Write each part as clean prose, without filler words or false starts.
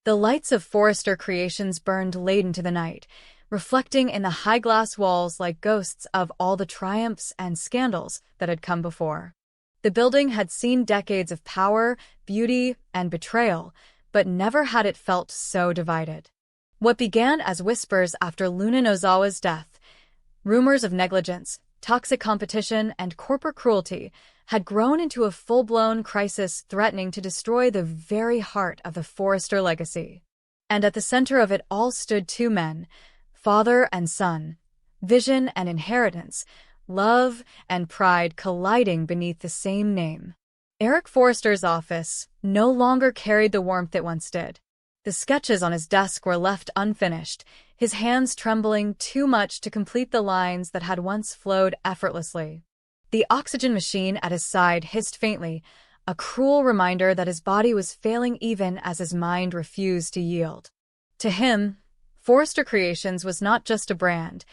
The lights of Forrester Creations burned late into the night, reflecting in the high glass walls like ghosts of all the triumphs and scandals that had come before. The building had seen decades of power, beauty, and betrayal, but never had it felt so divided. What began as whispers after Luna Nozawa's death, rumors of negligence, toxic competition, and corporate cruelty, had grown into a full-blown crisis threatening to destroy the very heart of the Forrester legacy. And at the center of it all stood two men, father and son, vision and inheritance, love and pride colliding beneath the same name. Eric Forrester's office no longer carried the warmth it once did. The sketches on his desk were left unfinished, his hands trembling too much to complete the lines that had once flowed effortlessly. The oxygen machine at his side hissed faintly, a cruel reminder that his body was failing even as his mind refused to yield. To him, Forrester Creations was not just a brand,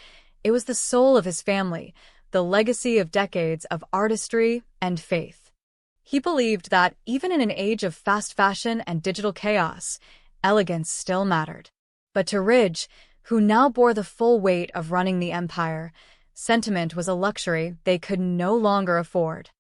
it was the soul of his family, the legacy of decades of artistry and faith. He believed that, even in an age of fast fashion and digital chaos, elegance still mattered. But to Ridge, who now bore the full weight of running the empire, sentiment was a luxury they could no longer afford.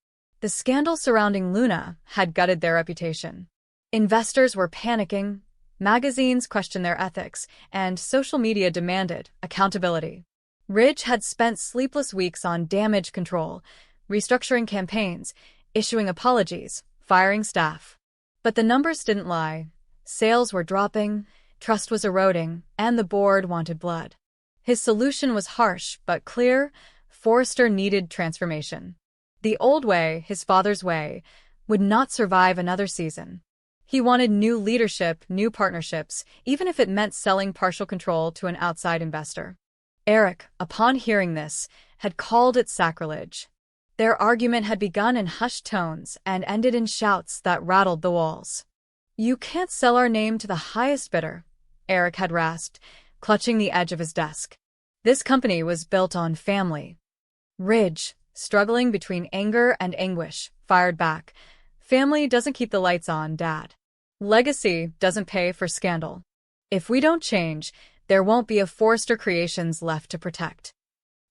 The scandal surrounding Luna had gutted their reputation. Investors were panicking, magazines questioned their ethics, and social media demanded accountability. Ridge had spent sleepless weeks on damage control, restructuring campaigns, issuing apologies, firing staff. But the numbers didn't lie. Sales were dropping, trust was eroding, and the board wanted blood. His solution was harsh but clear: Forrester needed transformation. The old way, his father's way, would not survive another season. He wanted new leadership, new partnerships, even if it meant selling partial control to an outside investor. Eric, upon hearing this, had called it sacrilege. Their argument had begun in hushed tones and ended in shouts that rattled the walls. "You can't sell our name to the highest bidder," Eric had rasped, clutching the edge of his desk. This company was built on family. Ridge, struggling between anger and anguish, fired back. "Family doesn't keep the lights on, Dad. Legacy doesn't pay for scandal. If we don't change, there won't be a Forrester Creations left to protect."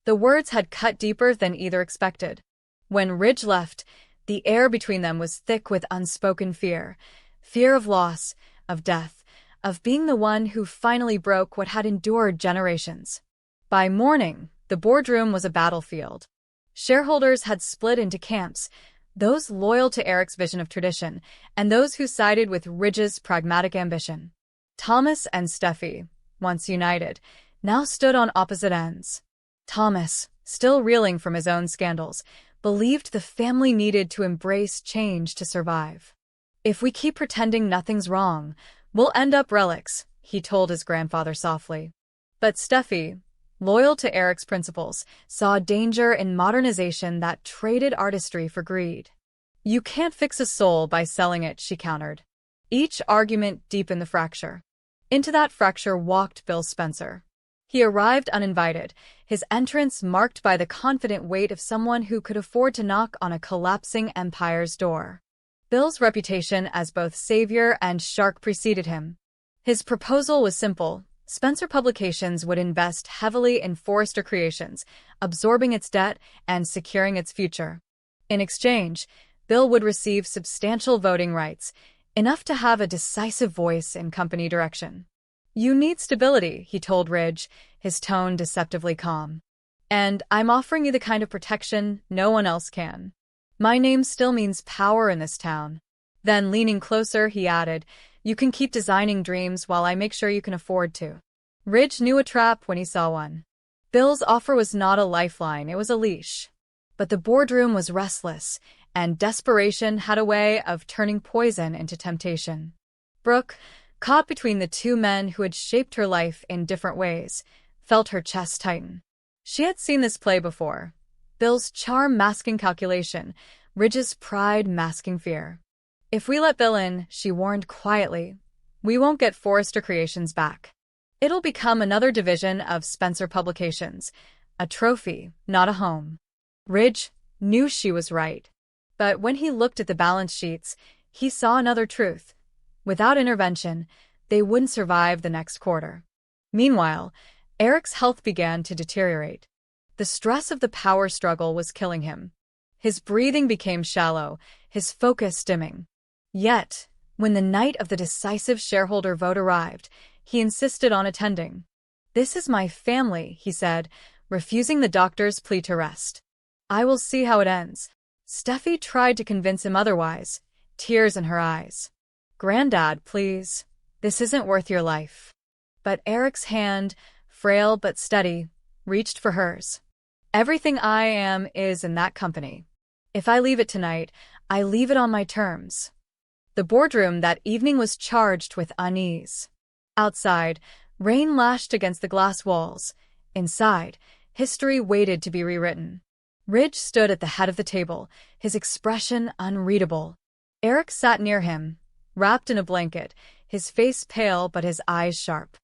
The words had cut deeper than either expected. When Ridge left, the air between them was thick with unspoken fear. Fear of loss, of death, of being the one who finally broke what had endured generations. By morning, the boardroom was a battlefield. Shareholders had split into camps, those loyal to Eric's vision of tradition, and those who sided with Ridge's pragmatic ambition. Thomas and Steffi, once united, now stood on opposite ends. Thomas, still reeling from his own scandals, believed the family needed to embrace change to survive. "If we keep pretending nothing's wrong, we'll end up relics," he told his grandfather softly. But Steffi, loyal to Eric's principles, saw danger in modernization that traded artistry for greed. "You can't fix a soul by selling it," she countered. Each argument deepened the fracture. Into that fracture walked Bill Spencer. He arrived uninvited, his entrance marked by the confident weight of someone who could afford to knock on a collapsing empire's door. Bill's reputation as both savior and shark preceded him. His proposal was simple: Spencer Publications would invest heavily in Forrester Creations, absorbing its debt and securing its future. In exchange, Bill would receive substantial voting rights, enough to have a decisive voice in company direction. "You need stability," he told Ridge, his tone deceptively calm. "And I'm offering you the kind of protection no one else can. My name still means power in this town." Then, leaning closer, he added, "You can keep designing dreams while I make sure you can afford to." Ridge knew a trap when he saw one. Bill's offer was not a lifeline, it was a leash. But the boardroom was restless, and desperation had a way of turning poison into temptation. Brooke, caught between the two men who had shaped her life in different ways, felt her chest tighten. She had seen this play before. Bill's charm masking calculation, Ridge's pride masking fear. "If we let Bill in," she warned quietly, "we won't get Forrester Creations back. It'll become another division of Spencer Publications, a trophy, not a home." Ridge knew she was right. But when he looked at the balance sheets, he saw another truth. Without intervention, they wouldn't survive the next quarter. Meanwhile, Eric's health began to deteriorate. The stress of the power struggle was killing him. His breathing became shallow, his focus dimming. Yet, when the night of the decisive shareholder vote arrived, he insisted on attending. "This is my family," he said, refusing the doctor's plea to rest. "I will see how it ends." Steffi tried to convince him otherwise, tears in her eyes. "Granddad, please. This isn't worth your life." But Eric's hand, frail but steady, reached for hers. "Everything I am is in that company. If I leave it tonight, I leave it on my terms." The boardroom that evening was charged with unease. Outside, rain lashed against the glass walls. Inside, history waited to be rewritten. Ridge stood at the head of the table, his expression unreadable. Eric sat near him, wrapped in a blanket, his face pale but his eyes sharp.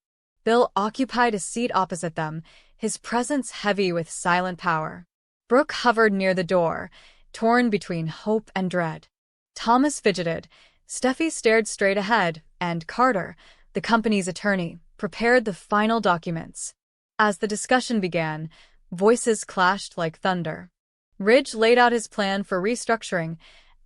Bill occupied a seat opposite them, his presence heavy with silent power. Brooke hovered near the door, torn between hope and dread. Thomas fidgeted, Steffi stared straight ahead, and Carter, the company's attorney, prepared the final documents. As the discussion began, voices clashed like thunder. Ridge laid out his plan for restructuring,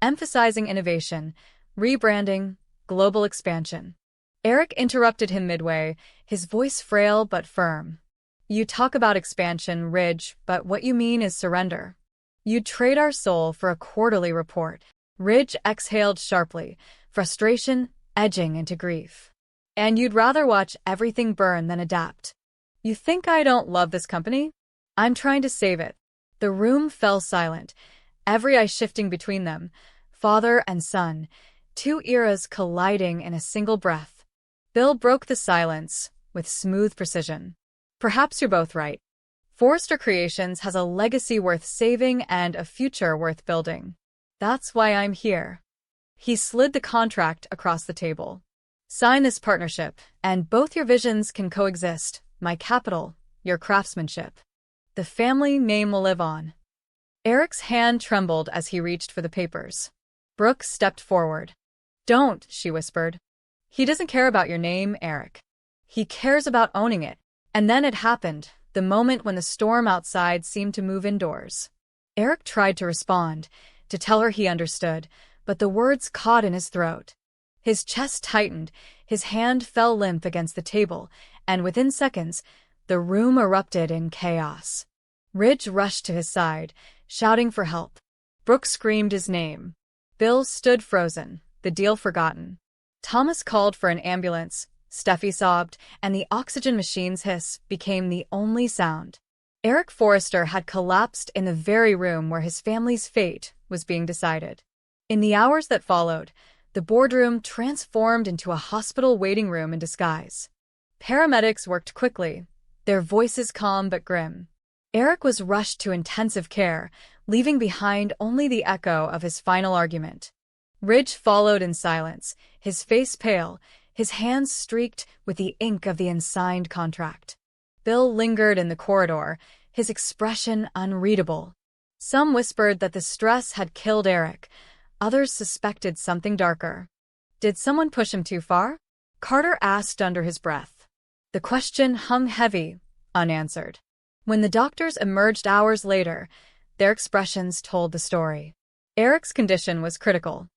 emphasizing innovation, rebranding, global expansion. Eric interrupted him midway, his voice frail but firm. "You talk about expansion, Ridge, but what you mean is surrender. You'd trade our soul for a quarterly report." Ridge exhaled sharply, frustration edging into grief. "And you'd rather watch everything burn than adapt. You think I don't love this company? I'm trying to save it." The room fell silent, every eye shifting between them, father and son, two eras colliding in a single breath. Bill broke the silence with smooth precision. "Perhaps you're both right. Forrester Creations has a legacy worth saving and a future worth building. That's why I'm here." He slid the contract across the table. "Sign this partnership, and both your visions can coexist, my capital, your craftsmanship. The family name will live on." Eric's hand trembled as he reached for the papers. Brooke stepped forward. "Don't," she whispered. "He doesn't care about your name, Eric. He cares about owning it." And then it happened, the moment when the storm outside seemed to move indoors. Eric tried to respond, to tell her he understood, but the words caught in his throat. His chest tightened, his hand fell limp against the table, and within seconds, the room erupted in chaos. Ridge rushed to his side, shouting for help. Brooke screamed his name. Bill stood frozen, the deal forgotten. Thomas called for an ambulance, Steffi sobbed, and the oxygen machine's hiss became the only sound. Eric Forrester had collapsed in the very room where his family's fate was being decided. In the hours that followed, the boardroom transformed into a hospital waiting room in disguise. Paramedics worked quickly, their voices calm but grim. Eric was rushed to intensive care, leaving behind only the echo of his final argument. Ridge followed in silence, his face pale, his hands streaked with the ink of the unsigned contract. Bill lingered in the corridor, his expression unreadable. Some whispered that the stress had killed Eric, others suspected something darker. Did someone push him too far? Carter asked under his breath. The question hung heavy, unanswered. When the doctors emerged hours later, their expressions told the story. Eric's condition was critical.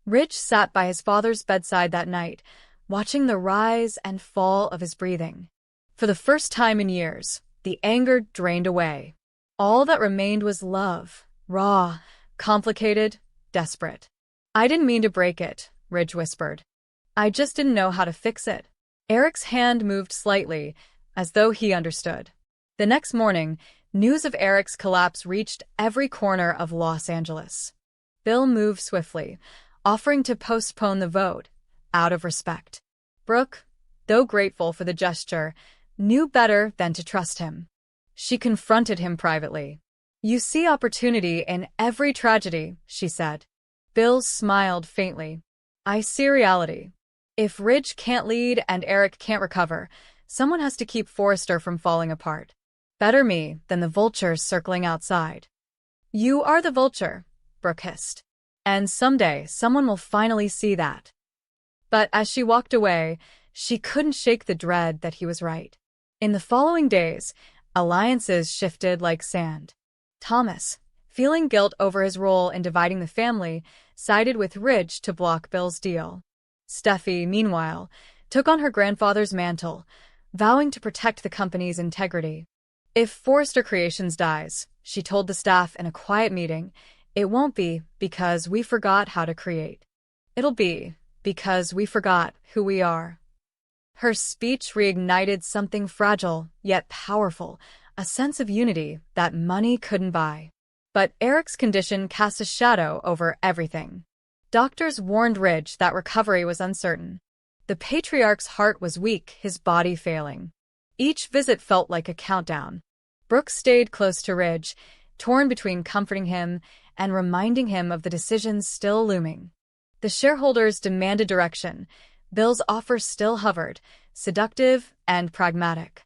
Ridge sat by his father's bedside that night, watching the rise and fall of his breathing. For the first time in years, the anger drained away. All that remained was love, raw, complicated, desperate. "I didn't mean to break it," Ridge whispered. "I just didn't know how to fix it." Eric's hand moved slightly, as though he understood. The next morning, news of Eric's collapse reached every corner of Los Angeles. Bill moved swiftly, offering to postpone the vote, out of respect. Brooke, though grateful for the gesture, knew better than to trust him. She confronted him privately. "You see opportunity in every tragedy," she said. Bill smiled faintly. "I see reality. If Ridge can't lead and Eric can't recover, someone has to keep Forrester from falling apart. Better me than the vultures circling outside." "You are the vulture," Brooke hissed. "And someday someone will finally see that." But as she walked away, She couldn't shake the dread that he was right. In the following days, alliances shifted like sand. Thomas, feeling guilt over his role in dividing the family, sided with Ridge to block Bill's deal. Steffi, meanwhile, took on her grandfather's mantle, vowing to protect the company's integrity. If Forrester Creations dies, she told the staff in a quiet meeting, it won't be because we forgot how to create. It'll be because we forgot who we are. Her speech reignited something fragile yet powerful, a sense of unity that money couldn't buy. But Eric's condition cast a shadow over everything. Doctors warned Ridge that recovery was uncertain. The patriarch's heart was weak, his body failing. Each visit felt like a countdown. Brooke stayed close to Ridge, torn between comforting him and reminding him of the decisions still looming. The shareholders demanded direction. Bill's offer still hovered, seductive and pragmatic.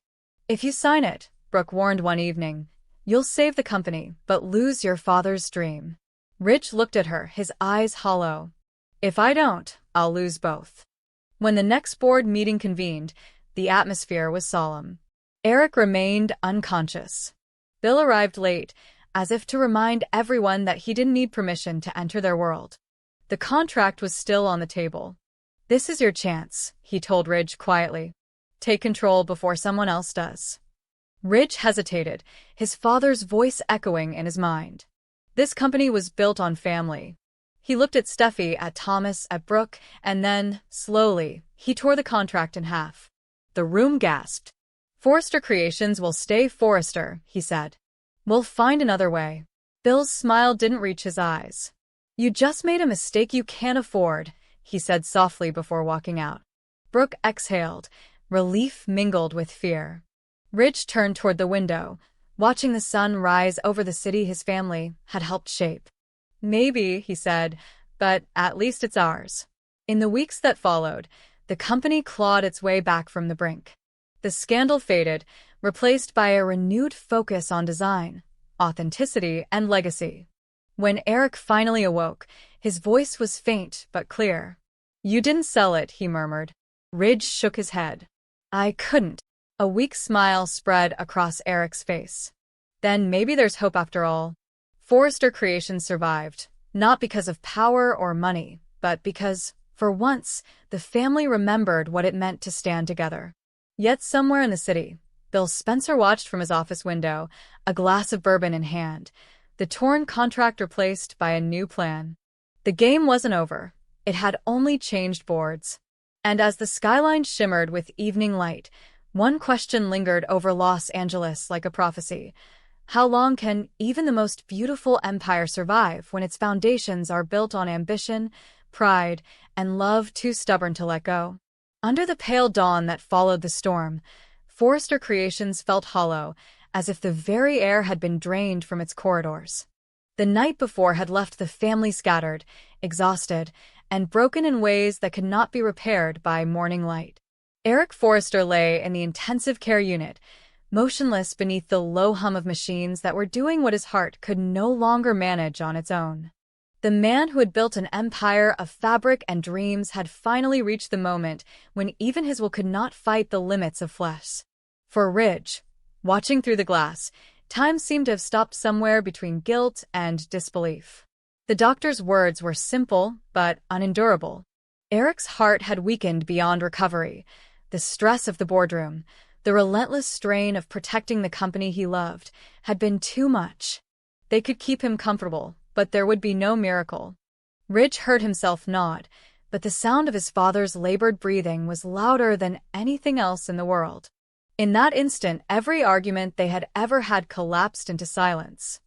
If you sign it, Brooke warned one evening, you'll save the company, but lose your father's dream. Ridge looked at her, his eyes hollow. If I don't, I'll lose both. When the next board meeting convened, the atmosphere was solemn. Eric remained unconscious. Bill arrived late, as if to remind everyone that he didn't need permission to enter their world. The contract was still on the table. This is your chance, he told Ridge quietly. Take control before someone else does. Ridge hesitated, his father's voice echoing in his mind. This company was built on family. He looked at Steffi, at Thomas, at Brooke, and then, slowly, he tore the contract in half. The room gasped. Forrester Creations will stay Forrester, he said. We'll find another way. Bill's smile didn't reach his eyes. You just made a mistake you can't afford, he said softly before walking out. Brooke exhaled, relief mingled with fear. Ridge turned toward the window, watching the sun rise over the city his family had helped shape. Maybe, he said, but at least it's ours. In the weeks that followed, the company clawed its way back from the brink. The scandal faded, replaced by a renewed focus on design, authenticity, and legacy. When Eric finally awoke, his voice was faint but clear. You didn't sell it, he murmured. Ridge shook his head. I couldn't. A weak smile spread across Eric's face. Then maybe there's hope after all. Forrester Creations survived, not because of power or money, but because, for once, the family remembered what it meant to stand together. Yet somewhere in the city, Bill Spencer watched from his office window, a glass of bourbon in hand, the torn contract replaced by a new plan. The game wasn't over. It had only changed boards. And as the skyline shimmered with evening light, one question lingered over Los Angeles like a prophecy. How long can even the most beautiful empire survive when its foundations are built on ambition, pride, and love too stubborn to let go? Under the pale dawn that followed the storm, Forrester Creations felt hollow, as if the very air had been drained from its corridors. The night before had left the family scattered, exhausted, and broken in ways that could not be repaired by morning light. Eric Forrester lay in the intensive care unit, motionless beneath the low hum of machines that were doing what his heart could no longer manage on its own. The man who had built an empire of fabric and dreams had finally reached the moment when even his will could not fight the limits of flesh. For Ridge, watching through the glass, time seemed to have stopped somewhere between guilt and disbelief. The doctor's words were simple but unendurable. Eric's heart had weakened beyond recovery. The stress of the boardroom, the relentless strain of protecting the company he loved, had been too much. They could keep him comfortable, but there would be no miracle. Ridge heard himself nod, but the sound of his father's labored breathing was louder than anything else in the world. In that instant, every argument they had ever had collapsed into silence.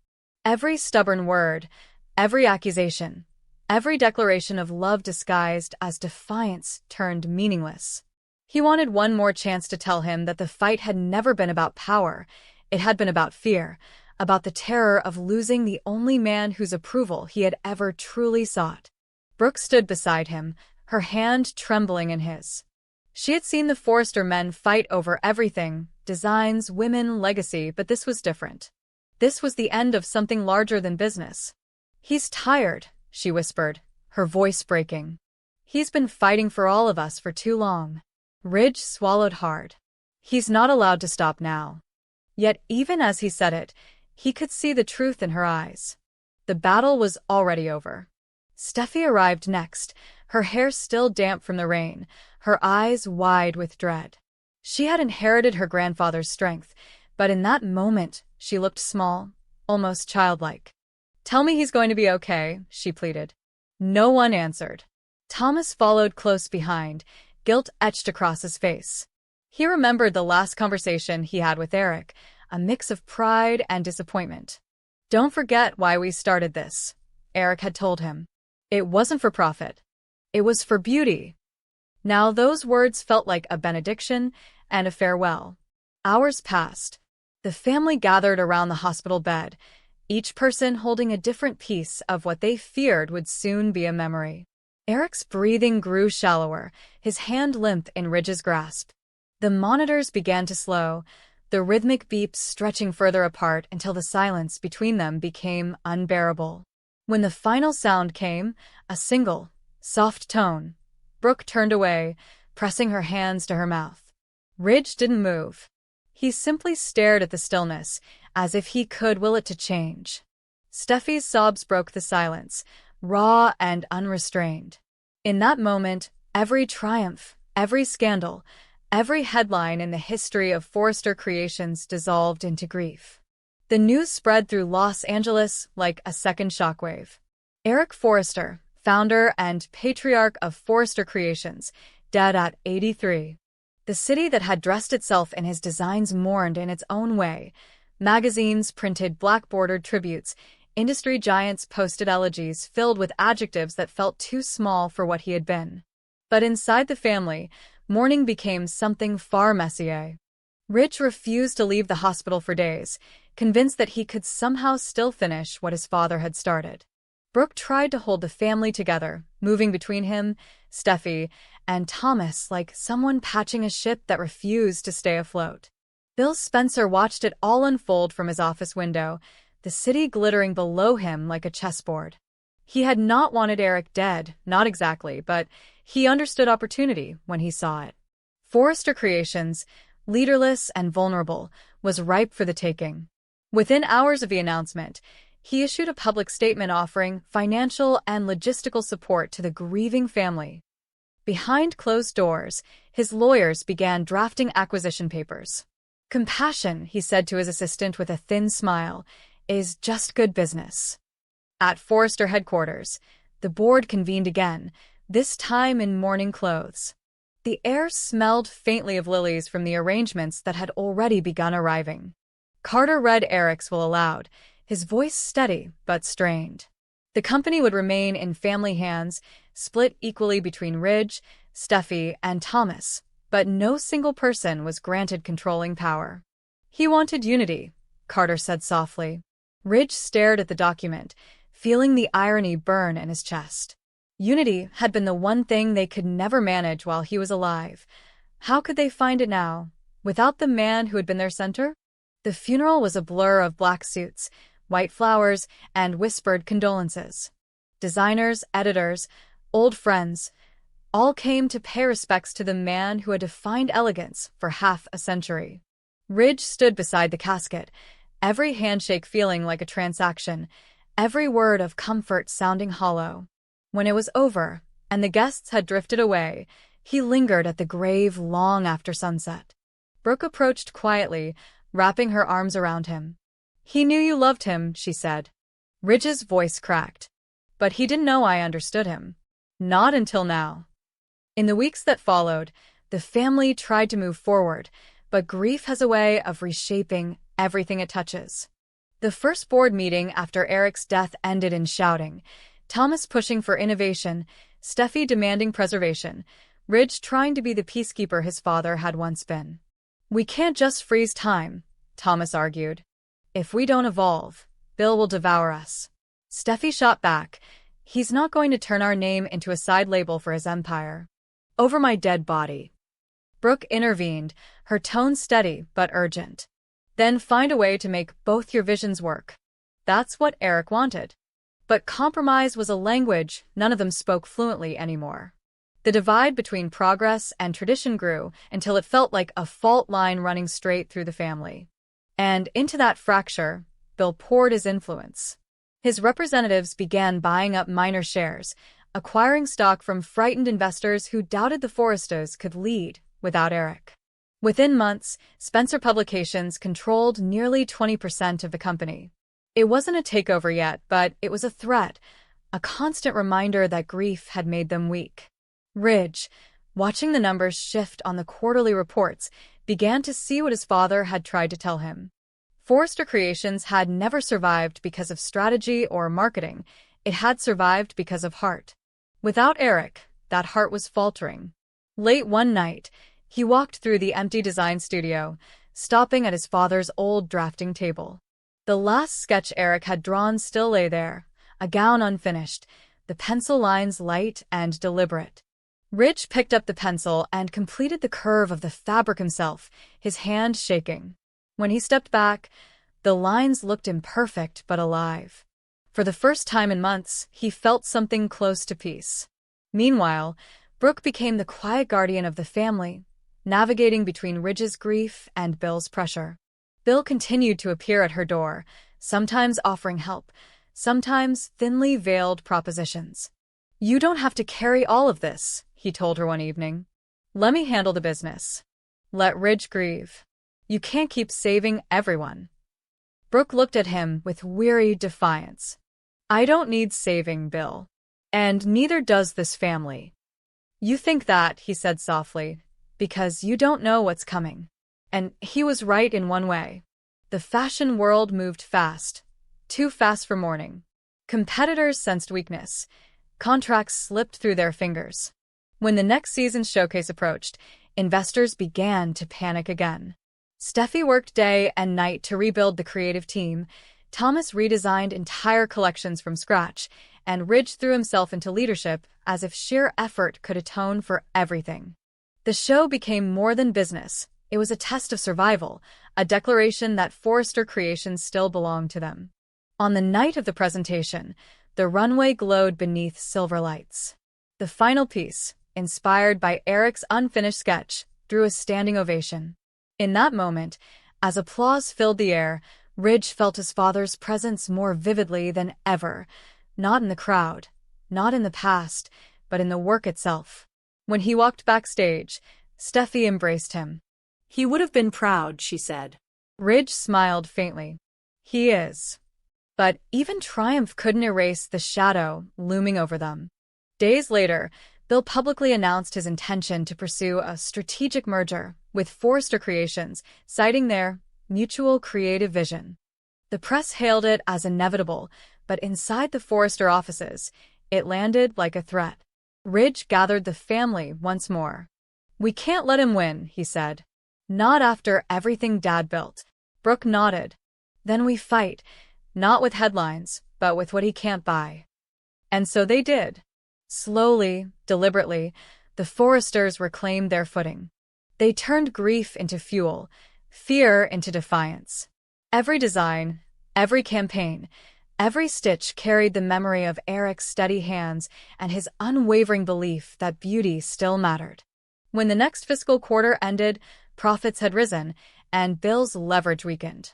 Every stubborn word, every accusation, every declaration of love disguised as defiance turned meaningless. He wanted one more chance to tell him that the fight had never been about power. It had been about fear, about the terror of losing the only man whose approval he had ever truly sought. Brooke stood beside him, her hand trembling in his. She had seen the Forrester men fight over everything, designs, women, legacy, but this was different. This was the end of something larger than business. He's tired, she whispered, her voice breaking. He's been fighting for all of us for too long. Ridge swallowed hard. He's not allowed to stop now. Yet even as he said it, he could see the truth in her eyes. The battle was already over. Steffi arrived next, her hair still damp from the rain, her eyes wide with dread. She had inherited her grandfather's strength, but in that moment she looked small, almost childlike. "Tell me he's going to be okay," she pleaded. No one answered. Thomas followed close behind, guilt etched across his face. He remembered the last conversation he had with Eric, a mix of pride and disappointment. "Don't forget why we started this," Eric had told him. "It wasn't for profit. It was for beauty." Now those words felt like a benediction and a farewell. Hours passed. The family gathered around the hospital bed, each person holding a different piece of what they feared would soon be a memory. Eric's breathing grew shallower, his hand limp in Ridge's grasp. The monitors began to slow, the rhythmic beeps stretching further apart until the silence between them became unbearable. When the final sound came, a single, soft tone, Brooke turned away, pressing her hands to her mouth. Ridge didn't move. He simply stared at the stillness, as if he could will it to change. Steffi's sobs broke the silence, raw and unrestrained. In that moment, every triumph, every scandal, every headline in the history of Forrester Creations dissolved into grief. The news spread through Los Angeles like a second shockwave. Eric Forrester, founder and patriarch of Forrester Creations, dead at 83. The city that had dressed itself in his designs mourned in its own way. Magazines printed black-bordered tributes, industry giants posted elegies filled with adjectives that felt too small for what he had been. But inside the family, mourning became something far messier. Ridge refused to leave the hospital for days, convinced that he could somehow still finish what his father had started. Brooke tried to hold the family together, moving between him, Steffi, and Thomas like someone patching a ship that refused to stay afloat. Bill Spencer watched it all unfold from his office window, the city glittering below him like a chessboard. He had not wanted Eric dead, not exactly, but he understood opportunity when he saw it. Forrester Creations, leaderless and vulnerable, was ripe for the taking. Within hours of the announcement, he issued a public statement offering financial and logistical support to the grieving family. Behind closed doors, his lawyers began drafting acquisition papers. "Compassion," he said to his assistant with a thin smile, "is just good business." At Forrester headquarters, the board convened again, this time in mourning clothes. The air smelled faintly of lilies from the arrangements that had already begun arriving. Carter read Eric's will aloud, his voice steady but strained. The company would remain in family hands, split equally between Ridge, Steffi, and Thomas, but no single person was granted controlling power. "He wanted unity," Carter said softly. Ridge stared at the document, feeling the irony burn in his chest. Unity had been the one thing they could never manage while he was alive. How could they find it now, without the man who had been their center? The funeral was a blur of black suits, white flowers, and whispered condolences. Designers, editors, old friends, all came to pay respects to the man who had defined elegance for half a century. Ridge stood beside the casket, every handshake feeling like a transaction, every word of comfort sounding hollow. When it was over, and the guests had drifted away, he lingered at the grave long after sunset. Brooke approached quietly, wrapping her arms around him. "He knew you loved him," she said. Ridge's voice cracked. "But he didn't know I understood him. Not until now." In the weeks that followed, the family tried to move forward, but grief has a way of reshaping everything it touches. The first board meeting after Eric's death ended in shouting, Thomas pushing for innovation, Steffi demanding preservation, Ridge trying to be the peacekeeper his father had once been. "We can't just freeze time," Thomas argued. "If we don't evolve, Bill will devour us." Steffi shot back, "He's not going to turn our name into a side label for his empire." "Over my dead body." Brooke intervened, her tone steady but urgent. "Then find a way to make both your visions work." That's what Eric wanted. But compromise was a language none of them spoke fluently anymore. The divide between progress and tradition grew until it felt like a fault line running straight through the family. And into that fracture, Bill poured his influence. His representatives began buying up minor shares, acquiring stock from frightened investors who doubted the Forresters could lead without Eric. Within months, Spencer Publications controlled nearly 20% of the company. It wasn't a takeover yet, but it was a threat, a constant reminder that grief had made them weak. Ridge, watching the numbers shift on the quarterly reports, began to see what his father had tried to tell him. Forrester Creations had never survived because of strategy or marketing. It had survived because of heart. Without Eric, that heart was faltering. Late one night, he walked through the empty design studio, stopping at his father's old drafting table. The last sketch Eric had drawn still lay there, a gown unfinished, the pencil lines light and deliberate. Ridge picked up the pencil and completed the curve of the fabric himself, his hand shaking. When he stepped back, the lines looked imperfect but alive. For the first time in months, he felt something close to peace. Meanwhile, Brooke became the quiet guardian of the family, navigating between Ridge's grief and Bill's pressure. Bill continued to appear at her door, sometimes offering help, sometimes thinly veiled propositions. "You don't have to carry all of this," he told her one evening. "Let me handle the business. Let Ridge grieve. You can't keep saving everyone." Brooke looked at him with weary defiance. "I don't need saving, Bill. And neither does this family." "You think that," he said softly, "because you don't know what's coming." And he was right in one way. The fashion world moved fast, too fast for mourning. Competitors sensed weakness. Contracts slipped through their fingers. When the next season's showcase approached, investors began to panic again. Steffi worked day and night to rebuild the creative team. Thomas redesigned entire collections from scratch, and Ridge threw himself into leadership as if sheer effort could atone for everything. The show became more than business. It was a test of survival, a declaration that Forrester Creations still belonged to them. On the night of the presentation, the runway glowed beneath silver lights. The final piece, inspired by Eric's unfinished sketch, drew a standing ovation. In that moment, as applause filled the air, Ridge felt his father's presence more vividly than ever, not in the crowd, not in the past, but in the work itself. When he walked backstage, Steffi embraced him. "He would have been proud," she said. Ridge smiled faintly. "He is." But even triumph couldn't erase the shadow looming over them. Days later, Bill publicly announced his intention to pursue a strategic merger with Forrester Creations, citing their mutual creative vision. The press hailed it as inevitable, but inside the Forrester offices, it landed like a threat. Ridge gathered the family once more. "We can't let him win," he said. "Not after everything Dad built." Brooke nodded. "Then we fight, not with headlines, but with what he can't buy." And so they did. Slowly, deliberately, the Forresters reclaimed their footing. They turned grief into fuel, fear into defiance. Every design, every campaign, every stitch carried the memory of Eric's steady hands and his unwavering belief that beauty still mattered. When the next fiscal quarter ended, profits had risen, and Bill's leverage weakened.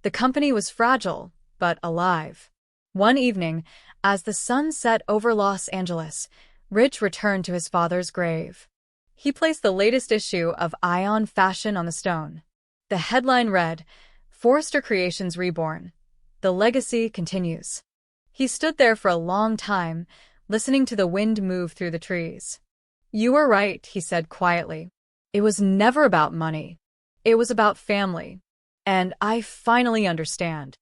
The company was fragile, but alive. One evening, as the sun set over Los Angeles, Ridge returned to his father's grave. He placed the latest issue of Ion Fashion on the stone. The headline read, "Forrester Creations Reborn. The Legacy Continues." He stood there for a long time, listening to the wind move through the trees. "You were right," he said quietly. "It was never about money. It was about family. And I finally understand."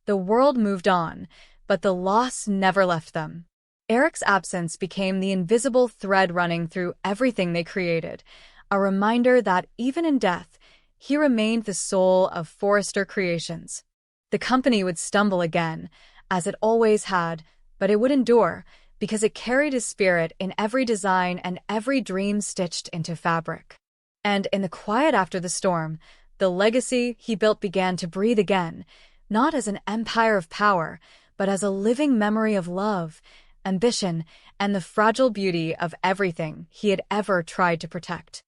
The world moved on, but the loss never left them. Eric's absence became the invisible thread running through everything they created, a reminder that even in death, he remained the soul of Forrester Creations. The company would stumble again, as it always had, but it would endure, because it carried his spirit in every design and every dream stitched into fabric. And in the quiet after the storm, the legacy he built began to breathe again, not as an empire of power, but as a living memory of love, ambition, and the fragile beauty of everything he had ever tried to protect.